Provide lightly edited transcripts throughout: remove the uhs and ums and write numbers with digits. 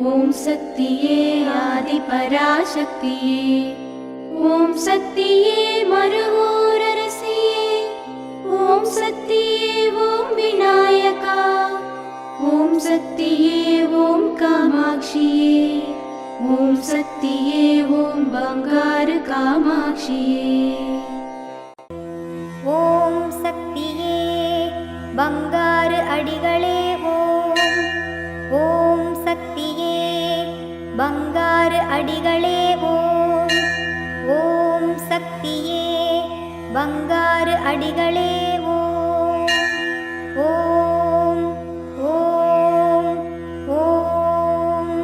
ஓம் சக்தியே ஆதிபராசக்தியே, ஓம் சக்தியே மருவூரரசியே, ஓம் சக்தியே ஓம் விநாயகா, ஓம் சக்தியே ஓம் காமாட்சியே, ஓம் சக்தியே ஓம் பங்காரு காமாட்சியே. ஓம் சக்தியே பங்காரு அடிகளே ஓம், ஓம் சக்தியே பங்காரு அடிகளே ஓம், ஓம் சக்தியே பங்காரு அடிகளே ஓம், ஓம் ஓம் ஓம்.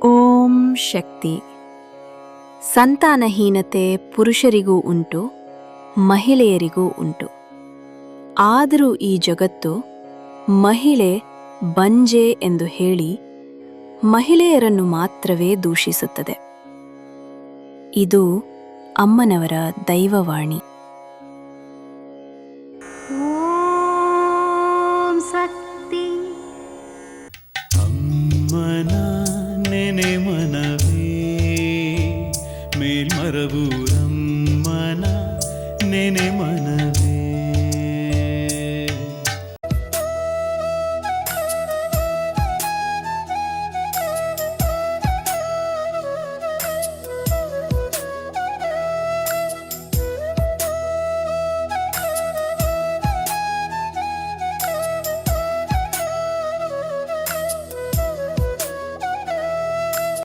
ಓಂ ಶಕ್ತಿ. ಸಂತಾನಹೀನತೆ ಪುರುಷರಿಗೂ ಉಂಟು, ಮಹಿಳೆಯರಿಗೂ ಉಂಟು. ಆದರೂ ಈ ಜಗತ್ತು ಮಹಿಳೆ ಬಂಜೆ ಎಂದು ಹೇಳಿ ಮಹಿಳೆಯರನ್ನು ಮಾತ್ರವೇ ದೂಷಿಸುತ್ತದೆ. ಇದು ಅಮ್ಮನವರ ದೈವವಾಣಿ. ಓಂ ಶಕ್ತಿ. ಅಮ್ಮನ ನೆನೆ ಮನವೇ ಮೇಲ್ಮರವೂರಮ್ಮನ ನೆನೆ ಮನವೇ.